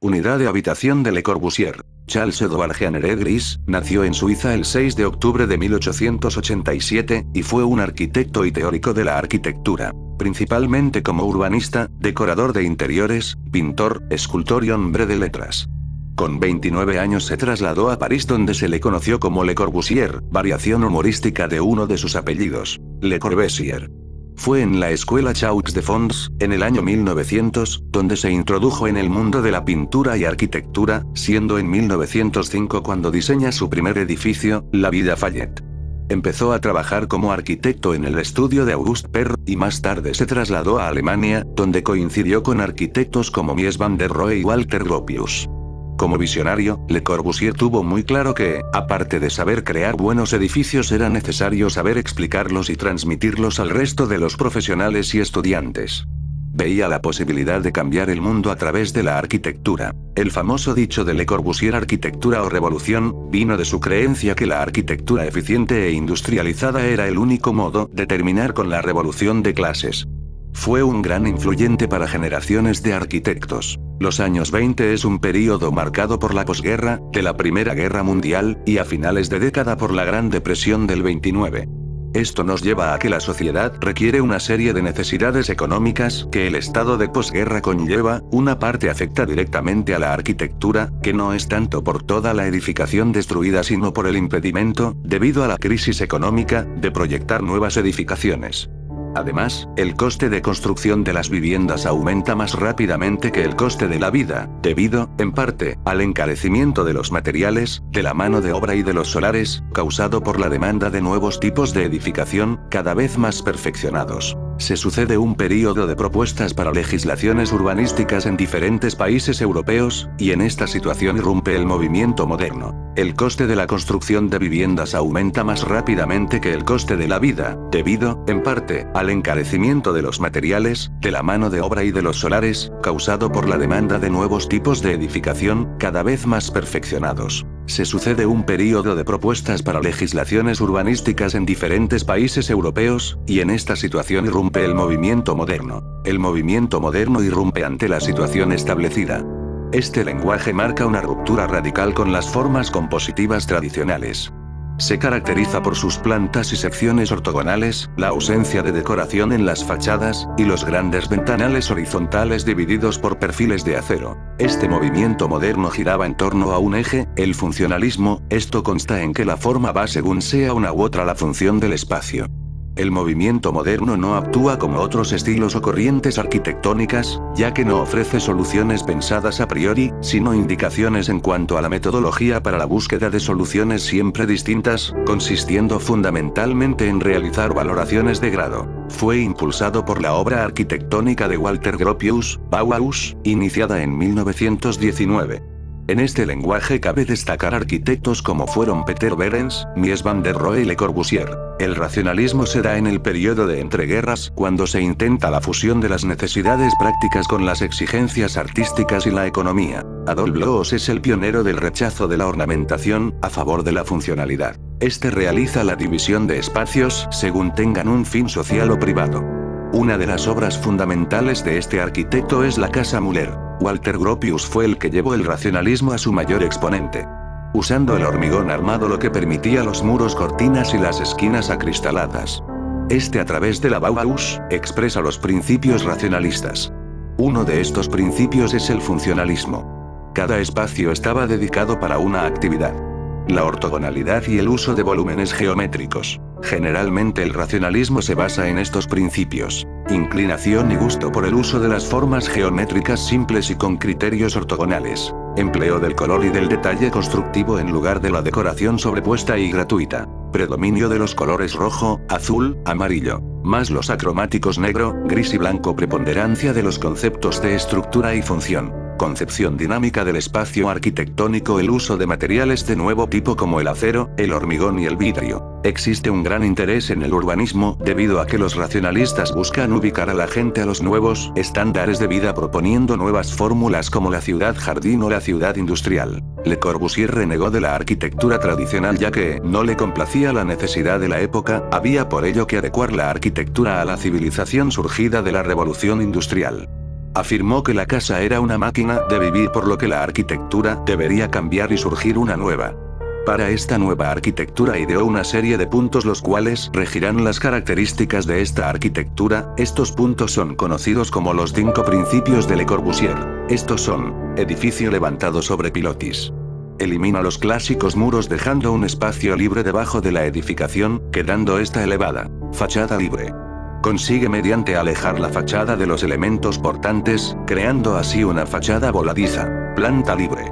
Unidad de habitación de Le Corbusier. Charles Edouard Jeanneret Gris, nació en Suiza el 6 de octubre de 1887, y fue un arquitecto y teórico de la arquitectura, principalmente como urbanista, decorador de interiores, pintor, escultor y hombre de letras. Con 29 años se trasladó a París, donde se le conoció como Le Corbusier, variación humorística de uno de sus apellidos, Le Corbusier. Fue en la escuela Chaux de Fonds, en el año 1900, donde se introdujo en el mundo de la pintura y arquitectura, siendo en 1905 cuando diseña su primer edificio, la Villa Fayette. Empezó a trabajar como arquitecto en el estudio de Auguste Perret, y más tarde se trasladó a Alemania, donde coincidió con arquitectos como Mies van der Rohe y Walter Gropius. Como visionario, Le Corbusier tuvo muy claro que, aparte de saber crear buenos edificios, era necesario saber explicarlos y transmitirlos al resto de los profesionales y estudiantes. Veía la posibilidad de cambiar el mundo a través de la arquitectura. El famoso dicho de Le Corbusier, arquitectura o revolución, vino de su creencia que la arquitectura eficiente e industrializada era el único modo de terminar con la revolución de clases. Fue un gran influyente para generaciones de arquitectos. Los años 20 es un período marcado por la posguerra, de la Primera Guerra Mundial, y a finales de década por la Gran Depresión del 29. Esto nos lleva a que la sociedad requiere una serie de necesidades económicas que el estado de posguerra conlleva. Una parte afecta directamente a la arquitectura, que no es tanto por toda la edificación destruida sino por el impedimento, debido a la crisis económica, de proyectar nuevas edificaciones. Además, el coste de construcción de las viviendas aumenta más rápidamente que el coste de la vida, debido, en parte, al encarecimiento de los materiales, de la mano de obra y de los solares, causado por la demanda de nuevos tipos de edificación, cada vez más perfeccionados. Se sucede un período de propuestas para legislaciones urbanísticas en diferentes países europeos, y en esta situación irrumpe el movimiento moderno. El coste de la construcción de viviendas aumenta más rápidamente que el coste de la vida, debido, en parte, al encarecimiento de los materiales, de la mano de obra y de los solares, causado por la demanda de nuevos tipos de edificación, cada vez más perfeccionados. Se sucede un período de propuestas para legislaciones urbanísticas en diferentes países europeos, y en esta situación irrumpe el movimiento moderno. El movimiento moderno irrumpe ante la situación establecida. Este lenguaje marca una ruptura radical con las formas compositivas tradicionales. Se caracteriza por sus plantas y secciones ortogonales, la ausencia de decoración en las fachadas, y los grandes ventanales horizontales divididos por perfiles de acero. Este movimiento moderno giraba en torno a un eje, el funcionalismo. Esto consta en que la forma va según sea una u otra la función del espacio. El movimiento moderno no actúa como otros estilos o corrientes arquitectónicas, ya que no ofrece soluciones pensadas a priori, sino indicaciones en cuanto a la metodología para la búsqueda de soluciones siempre distintas, consistiendo fundamentalmente en realizar valoraciones de grado. Fue impulsado por la obra arquitectónica de Walter Gropius, Bauhaus, iniciada en 1919. En este lenguaje cabe destacar arquitectos como fueron Peter Behrens, Mies van der Rohe y Le Corbusier. El racionalismo se da en el periodo de entreguerras, cuando se intenta la fusión de las necesidades prácticas con las exigencias artísticas y la economía. Adolf Loos es el pionero del rechazo de la ornamentación, a favor de la funcionalidad. Este realiza la división de espacios según tengan un fin social o privado. Una de las obras fundamentales de este arquitecto es la Casa Müller. Walter Gropius fue el que llevó el racionalismo a su mayor exponente. Usando el hormigón armado, lo que permitía los muros, cortinas y las esquinas acristaladas. Este, a través de la Bauhaus, expresa los principios racionalistas. Uno de estos principios es el funcionalismo. Cada espacio estaba dedicado para una actividad. La ortogonalidad y el uso de volúmenes geométricos. Generalmente el racionalismo se basa en estos principios. Inclinación y gusto por el uso de las formas geométricas simples y con criterios ortogonales. Empleo del color y del detalle constructivo en lugar de la decoración sobrepuesta y gratuita. Predominio de los colores rojo, azul, amarillo. Más los acromáticos negro, gris y blanco. Preponderancia de los conceptos de estructura y función. Concepción dinámica del espacio arquitectónico. El uso de materiales de nuevo tipo como el acero, el hormigón y el vidrio. Existe un gran interés en el urbanismo, debido a que los racionalistas buscan ubicar a la gente a los nuevos estándares de vida, proponiendo nuevas fórmulas como la ciudad jardín o la ciudad industrial. Le Corbusier renegó de la arquitectura tradicional ya que no le complacía la necesidad de la época. Había por ello que adecuar la arquitectura a la civilización surgida de la revolución industrial. Afirmó que la casa era una máquina de vivir, por lo que la arquitectura debería cambiar y surgir una nueva. Para esta nueva arquitectura ideó una serie de puntos los cuales regirán las características de esta arquitectura. Estos puntos son conocidos como los 5 principios de Le Corbusier. Estos son: edificio levantado sobre pilotis. Elimina los clásicos muros dejando un espacio libre debajo de la edificación, quedando esta elevada. Fachada libre. Consigue mediante alejar la fachada de los elementos portantes, creando así una fachada voladiza. Planta libre.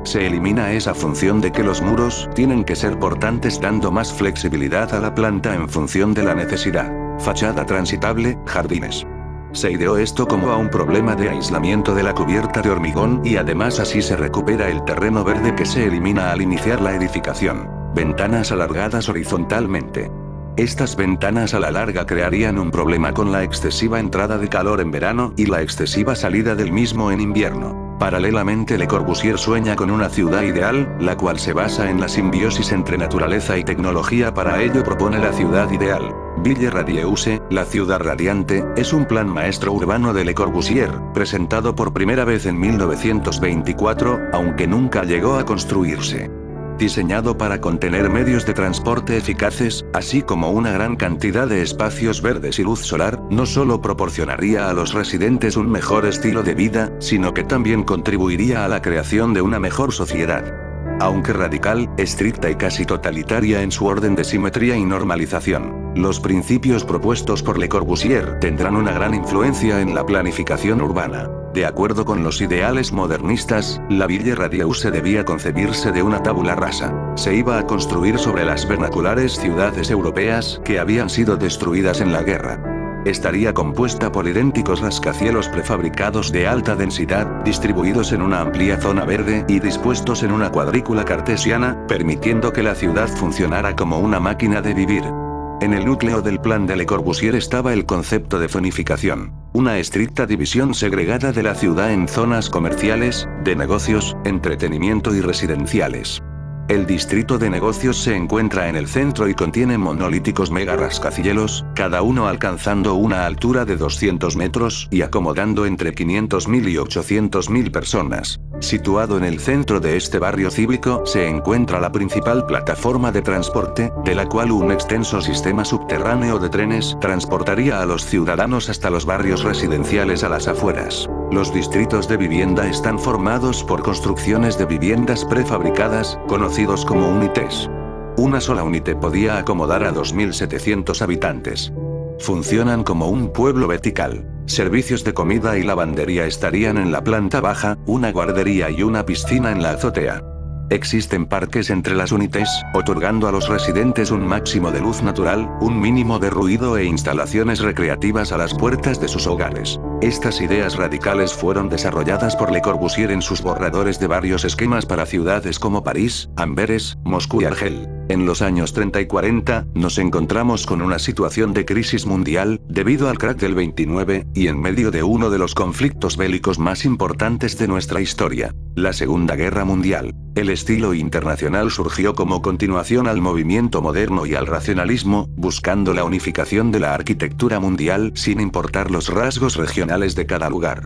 Se elimina esa función de que los muros tienen que ser portantes, dando más flexibilidad a la planta en función de la necesidad. Fachada transitable, jardines. Se ideó esto como a un problema de aislamiento de la cubierta de hormigón y además así se recupera el terreno verde que se elimina al iniciar la edificación. Ventanas alargadas horizontalmente. Estas ventanas a la larga crearían un problema con la excesiva entrada de calor en verano y la excesiva salida del mismo en invierno. Paralelamente, Le Corbusier sueña con una ciudad ideal, la cual se basa en la simbiosis entre naturaleza y tecnología. Para ello propone la ciudad ideal. Ville Radieuse, la ciudad radiante, es un plan maestro urbano de Le Corbusier, presentado por primera vez en 1924, aunque nunca llegó a construirse. Diseñado para contener medios de transporte eficaces, así como una gran cantidad de espacios verdes y luz solar, no solo proporcionaría a los residentes un mejor estilo de vida, sino que también contribuiría a la creación de una mejor sociedad. Aunque radical, estricta y casi totalitaria en su orden de simetría y normalización, los principios propuestos por Le Corbusier tendrán una gran influencia en la planificación urbana. De acuerdo con los ideales modernistas, la Ville Radieuse debía concebirse de una tabula rasa. Se iba a construir sobre las vernaculares ciudades europeas que habían sido destruidas en la guerra. Estaría compuesta por idénticos rascacielos prefabricados de alta densidad, distribuidos en una amplia zona verde y dispuestos en una cuadrícula cartesiana, permitiendo que la ciudad funcionara como una máquina de vivir. En el núcleo del plan de Le Corbusier estaba el concepto de zonificación, una estricta división segregada de la ciudad en zonas comerciales, de negocios, entretenimiento y residenciales. El distrito de negocios se encuentra en el centro y contiene monolíticos mega rascacielos, cada uno alcanzando una altura de 200 metros y acomodando entre 500.000 y 800.000 personas. Situado en el centro de este barrio cívico se encuentra la principal plataforma de transporte, de la cual un extenso sistema subterráneo de trenes transportaría a los ciudadanos hasta los barrios residenciales a las afueras. Los distritos de vivienda están formados por construcciones de viviendas prefabricadas, conocidos como unités. Una sola unité podía acomodar a 2.700 habitantes. Funcionan como un pueblo vertical. Servicios de comida y lavandería estarían en la planta baja, una guardería y una piscina en la azotea. Existen parques entre las unités, otorgando a los residentes un máximo de luz natural, un mínimo de ruido e instalaciones recreativas a las puertas de sus hogares. Estas ideas radicales fueron desarrolladas por Le Corbusier en sus borradores de varios esquemas para ciudades como París, Amberes, Moscú y Argel. En los años 30 y 40, nos encontramos con una situación de crisis mundial, debido al crack del 29, y en medio de uno de los conflictos bélicos más importantes de nuestra historia, la Segunda Guerra Mundial. El estilo internacional surgió como continuación al movimiento moderno y al racionalismo, buscando la unificación de la arquitectura mundial sin importar los rasgos regionales de cada lugar.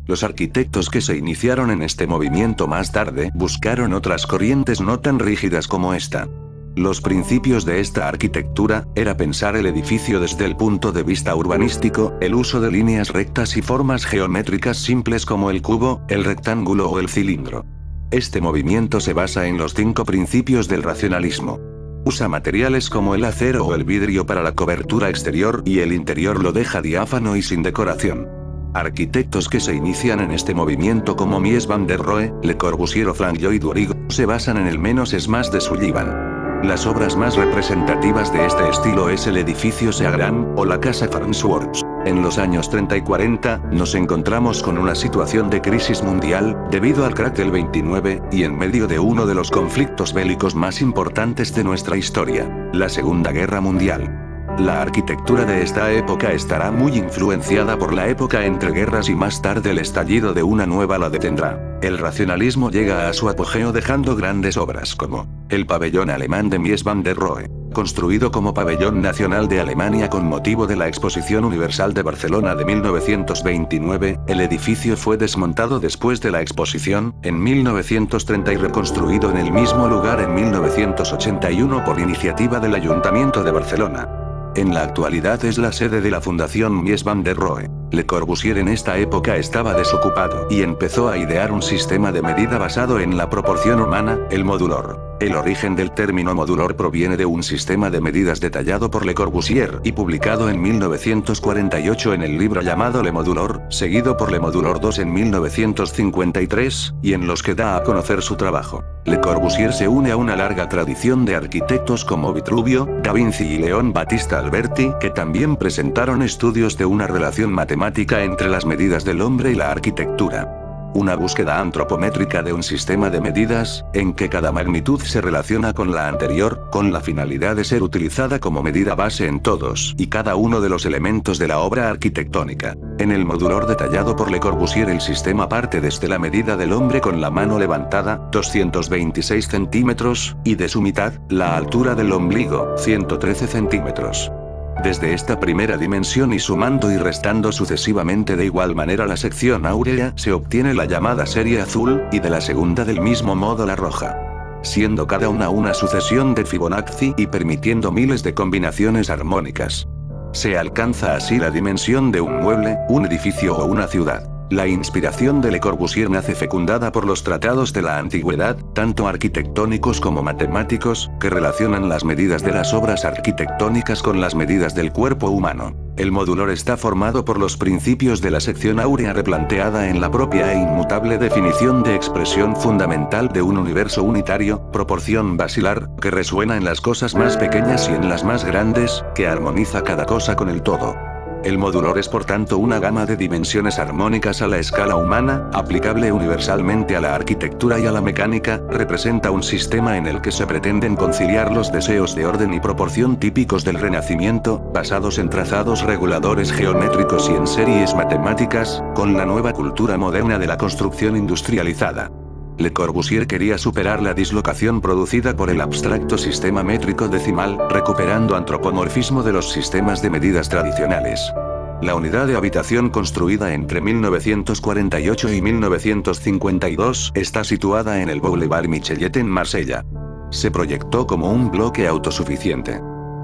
Los arquitectos que se iniciaron en este movimiento más tarde buscaron otras corrientes no tan rígidas como esta. Los principios de esta arquitectura era pensar el edificio desde el punto de vista urbanístico, el uso de líneas rectas y formas geométricas simples como el cubo, el rectángulo o el cilindro. Este movimiento se basa en los 5 principios del racionalismo. Usa materiales como el acero o el vidrio para la cobertura exterior y el interior lo deja diáfano y sin decoración. Arquitectos que se inician en este movimiento como Mies van der Rohe, Le Corbusier o Frank Lloyd Wright se basan en el menos es más de Sullivan. Las obras más representativas de este estilo es el edificio Seagram, o la casa Farnsworth. En los años 30 y 40, nos encontramos con una situación de crisis mundial, debido al crack del 29, y en medio de uno de los conflictos bélicos más importantes de nuestra historia, la Segunda Guerra Mundial. La arquitectura de esta época estará muy influenciada por la época entre guerras y más tarde el estallido de una nueva la detendrá. El racionalismo llega a su apogeo dejando grandes obras como el pabellón alemán de Mies van der Rohe, Construido como pabellón nacional de Alemania con motivo de la Exposición Universal de Barcelona de 1929, el edificio fue desmontado después de la exposición, en 1930 y reconstruido en el mismo lugar en 1981 por iniciativa del Ayuntamiento de Barcelona. En la actualidad es la sede de la Fundación Mies van der Rohe. Le Corbusier en esta época estaba desocupado y empezó a idear un sistema de medida basado en la proporción humana, el modulor. El origen del término modulor proviene de un sistema de medidas detallado por Le Corbusier y publicado en 1948 en el libro llamado Le Modulor, seguido por Le Modulor II en 1953, y en los que da a conocer su trabajo. Le Corbusier se une a una larga tradición de arquitectos como Vitruvio, Da Vinci y León Battista Alberti, que también presentaron estudios de una relación matemática entre las medidas del hombre y la arquitectura. Una búsqueda antropométrica de un sistema de medidas, en que cada magnitud se relaciona con la anterior, con la finalidad de ser utilizada como medida base en todos y cada uno de los elementos de la obra arquitectónica. En el modulor detallado por Le Corbusier el sistema parte desde la medida del hombre con la mano levantada, 226 centímetros, y de su mitad, la altura del ombligo, 113 centímetros. Desde esta primera dimensión y sumando y restando sucesivamente de igual manera la sección áurea, se obtiene la llamada serie azul, y de la segunda del mismo modo la roja. Siendo cada una sucesión de Fibonacci y permitiendo miles de combinaciones armónicas. Se alcanza así la dimensión de un mueble, un edificio o una ciudad. La inspiración de Le Corbusier nace fecundada por los tratados de la antigüedad, tanto arquitectónicos como matemáticos, que relacionan las medidas de las obras arquitectónicas con las medidas del cuerpo humano. El modulor está formado por los principios de la sección áurea replanteada en la propia e inmutable definición de expresión fundamental de un universo unitario, proporción basilar, que resuena en las cosas más pequeñas y en las más grandes, que armoniza cada cosa con el todo. El modulor es por tanto una gama de dimensiones armónicas a la escala humana, aplicable universalmente a la arquitectura y a la mecánica, representa un sistema en el que se pretenden conciliar los deseos de orden y proporción típicos del Renacimiento, basados en trazados reguladores geométricos y en series matemáticas, con la nueva cultura moderna de la construcción industrializada. Le Corbusier quería superar la dislocación producida por el abstracto sistema métrico decimal, recuperando antropomorfismo de los sistemas de medidas tradicionales. La unidad de habitación construida entre 1948 y 1952 está situada en el Boulevard Michelet en Marsella. Se proyectó como un bloque autosuficiente.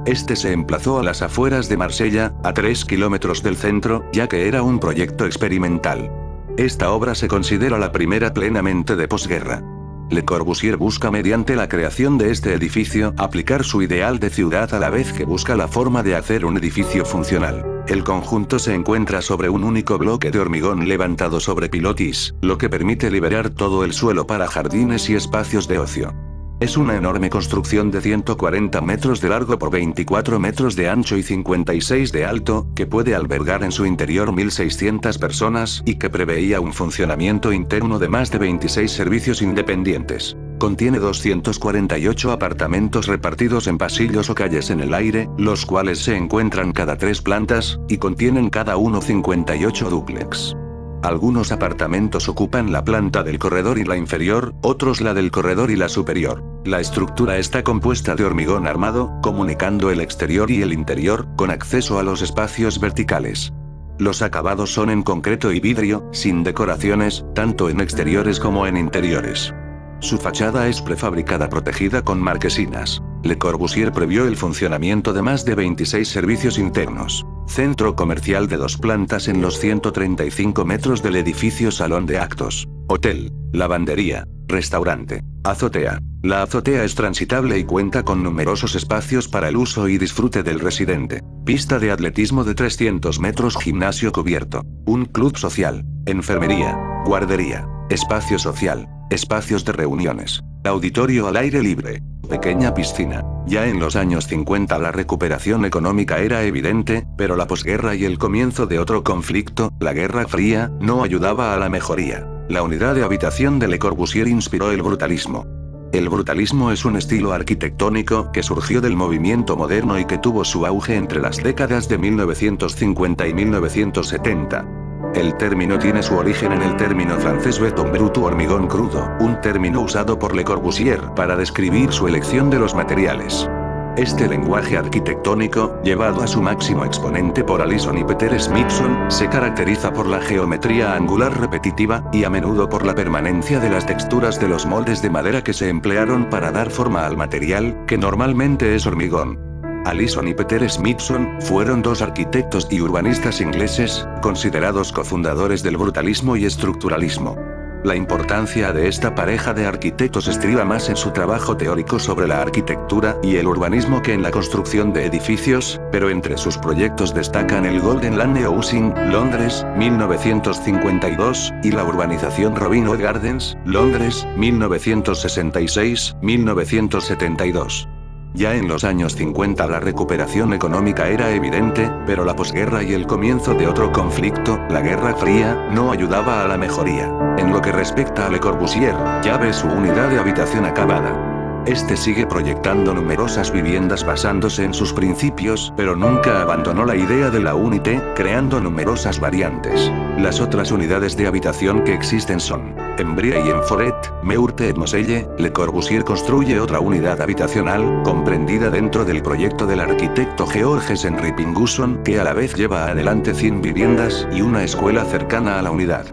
Este se emplazó a las afueras de Marsella, a 3 kilómetros del centro, ya que era un proyecto experimental. Esta obra se considera la primera plenamente de posguerra. Le Corbusier busca mediante la creación de este edificio aplicar su ideal de ciudad a la vez que busca la forma de hacer un edificio funcional. El conjunto se encuentra sobre un único bloque de hormigón levantado sobre pilotis, lo que permite liberar todo el suelo para jardines y espacios de ocio. Es una enorme construcción de 140 metros de largo por 24 metros de ancho y 56 de alto, que puede albergar en su interior 1.600 personas y que preveía un funcionamiento interno de más de 26 servicios independientes. Contiene 248 apartamentos repartidos en pasillos o calles en el aire, los cuales se encuentran cada 3 plantas, y contienen cada uno 58 dúplex. Algunos apartamentos ocupan la planta del corredor y la inferior, otros la del corredor y la superior. La estructura está compuesta de hormigón armado, comunicando el exterior y el interior, con acceso a los espacios verticales. Los acabados son en concreto y vidrio, sin decoraciones, tanto en exteriores como en interiores. Su fachada es prefabricada protegida con marquesinas. Le Corbusier previó el funcionamiento de más de 26 servicios internos. Centro comercial de 2 plantas en los 135 metros del edificio salón de actos. Hotel, lavandería, restaurante, azotea. La azotea es transitable y cuenta con numerosos espacios para el uso y disfrute del residente. Pista de atletismo de 300 metros, gimnasio cubierto. Un club social, enfermería, guardería, espacio social, espacios de reuniones, auditorio al aire libre, pequeña piscina. Ya en los años 50 la recuperación económica era evidente, pero la posguerra y el comienzo de otro conflicto, la Guerra Fría, no ayudaba a la mejoría. La unidad de habitación de Le Corbusier inspiró el brutalismo. El brutalismo es un estilo arquitectónico que surgió del movimiento moderno y que tuvo su auge entre las décadas de 1950 y 1970. El término tiene su origen en el término francés béton brut u hormigón crudo, un término usado por Le Corbusier para describir su elección de los materiales. Este lenguaje arquitectónico, llevado a su máximo exponente por Alison y Peter Smithson, se caracteriza por la geometría angular repetitiva, y a menudo por la permanencia de las texturas de los moldes de madera que se emplearon para dar forma al material, que normalmente es hormigón. Alison y Peter Smithson fueron dos arquitectos y urbanistas ingleses, considerados cofundadores del brutalismo y estructuralismo. La importancia de esta pareja de arquitectos estriba más en su trabajo teórico sobre la arquitectura y el urbanismo que en la construcción de edificios, pero entre sus proyectos destacan el Golden Lane Housing, Londres, 1952, y la urbanización Robin Hood Gardens, Londres, 1966-1972. Ya en los años 50 la recuperación económica era evidente, pero la posguerra y el comienzo de otro conflicto, la Guerra Fría, no ayudaba a la mejoría. En lo que respecta a Le Corbusier, ya ve su unidad de habitación acabada. Este sigue proyectando numerosas viviendas basándose en sus principios, pero nunca abandonó la idea de la Unité, creando numerosas variantes. Las otras unidades de habitación que existen son: en Brie y en Foret, Meurthe et Moselle, Le Corbusier construye otra unidad habitacional, comprendida dentro del proyecto del arquitecto Georges Henri Pingusson, que a la vez lleva adelante 100 viviendas y una escuela cercana a la unidad.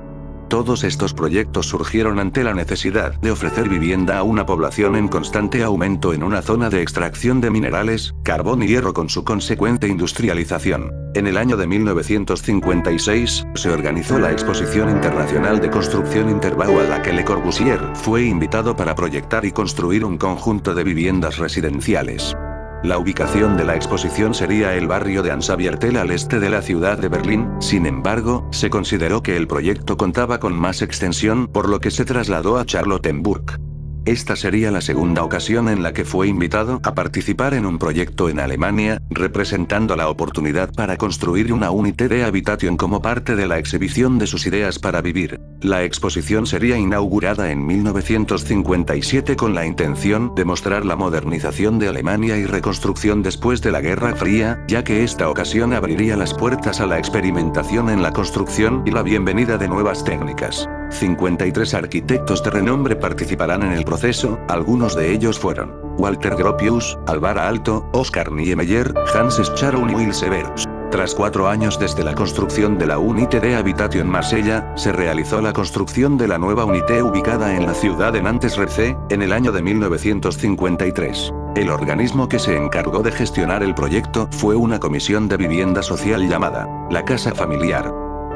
Todos estos proyectos surgieron ante la necesidad de ofrecer vivienda a una población en constante aumento en una zona de extracción de minerales, carbón y hierro con su consecuente industrialización. En el año de 1956, se organizó la Exposición Internacional de Construcción Interbau a la que Le Corbusier fue invitado para proyectar y construir un conjunto de viviendas residenciales. La ubicación de la exposición sería el barrio de Ansbach-Viertel al este de la ciudad de Berlín, sin embargo, se consideró que el proyecto contaba con más extensión, por lo que se trasladó a Charlottenburg. Esta sería la segunda ocasión en la que fue invitado a participar en un proyecto en Alemania, representando la oportunidad para construir una unité de habitación como parte de la exhibición de sus ideas para vivir. La exposición sería inaugurada en 1957 con la intención de mostrar la modernización de Alemania y reconstrucción después de la Guerra Fría, ya que esta ocasión abriría las puertas a la experimentación en la construcción y la bienvenida de nuevas técnicas. 53 arquitectos de renombre participarán en el proceso, algunos de ellos fueron Walter Gropius, Alvar Aalto, Oscar Niemeyer, Hans Scharoun y Will Severs. Tras 4 años desde la construcción de la Unité de Habitation Marsella, se realizó la construcción de la nueva Unité ubicada en la ciudad de Nantes-Retz, en el año de 1953. El organismo que se encargó de gestionar el proyecto fue una comisión de vivienda social llamada la Casa Familiar,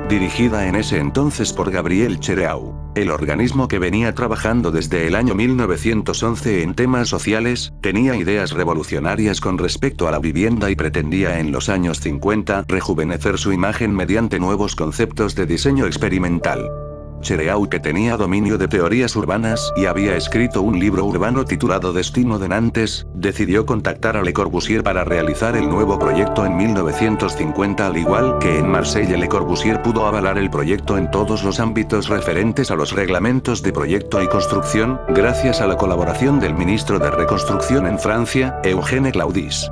dirigida en ese entonces por Gabriel Chereau. El organismo, que venía trabajando desde el año 1911 en temas sociales, tenía ideas revolucionarias con respecto a la vivienda y pretendía en los años 50 rejuvenecer su imagen mediante nuevos conceptos de diseño experimental. Chereau, que tenía dominio de teorías urbanas y había escrito un libro urbano titulado Destino de Nantes, decidió contactar a Le Corbusier para realizar el nuevo proyecto en 1950. Al igual que en Marsella, Le Corbusier pudo avalar el proyecto en todos los ámbitos referentes a los reglamentos de proyecto y construcción, gracias a la colaboración del ministro de Reconstrucción en Francia, Eugène Claudis.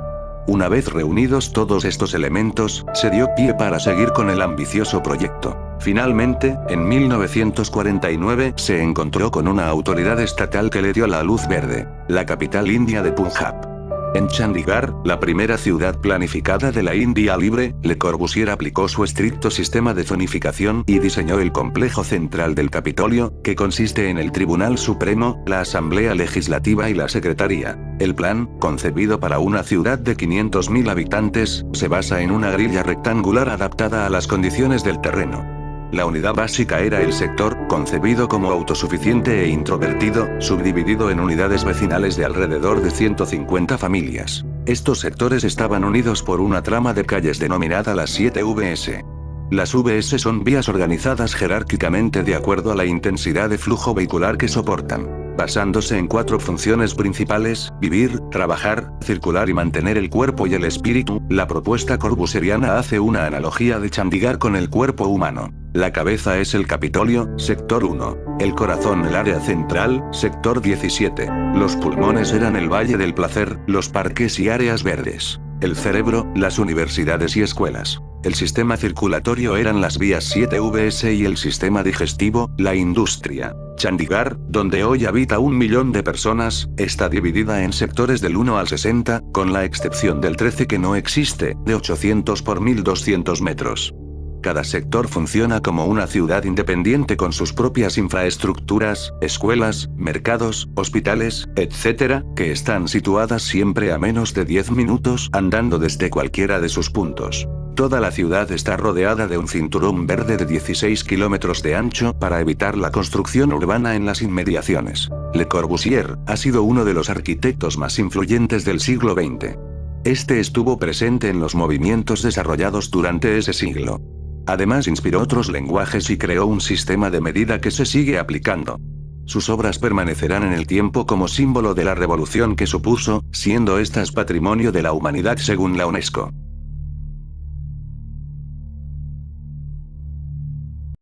Una vez reunidos todos estos elementos, se dio pie para seguir con el ambicioso proyecto. Finalmente, en 1949, se encontró con una autoridad estatal que le dio la luz verde: la capital india de Punjab. En Chandigarh, la primera ciudad planificada de la India libre, Le Corbusier aplicó su estricto sistema de zonificación y diseñó el complejo central del Capitolio, que consiste en el Tribunal Supremo, la Asamblea Legislativa y la Secretaría. El plan, concebido para una ciudad de 500.000 habitantes, se basa en una grilla rectangular adaptada a las condiciones del terreno. La unidad básica era el sector, concebido como autosuficiente e introvertido, subdividido en unidades vecinales de alrededor de 150 familias. Estos sectores estaban unidos por una trama de calles denominada las 7 VS. Las VS son vías organizadas jerárquicamente de acuerdo a la intensidad de flujo vehicular que soportan, basándose en 4 funciones principales: vivir, trabajar, circular y mantener el cuerpo y el espíritu. La propuesta corbusieriana hace una analogía de Chandigarh con el cuerpo humano. La cabeza es el Capitolio, sector 1. El corazón, el área central, sector 17. Los pulmones eran el Valle del Placer, los parques y áreas verdes. El cerebro, las universidades y escuelas. El sistema circulatorio eran las vías 7Vs y el sistema digestivo, la industria. Chandigarh, donde hoy habita 1 millón de personas, está dividida en sectores del 1 al 60, con la excepción del 13 que no existe, de 800 por 1200 metros. Cada sector funciona como una ciudad independiente con sus propias infraestructuras, escuelas, mercados, hospitales, etc., que están situadas siempre a menos de 10 minutos andando desde cualquiera de sus puntos. Toda la ciudad está rodeada de un cinturón verde de 16 kilómetros de ancho para evitar la construcción urbana en las inmediaciones. Le Corbusier ha sido uno de los arquitectos más influyentes del siglo XX. Este estuvo presente en los movimientos desarrollados durante ese siglo. Además inspiró otros lenguajes y creó un sistema de medida que se sigue aplicando. Sus obras permanecerán en el tiempo como símbolo de la revolución que supuso, siendo estas patrimonio de la humanidad según la UNESCO.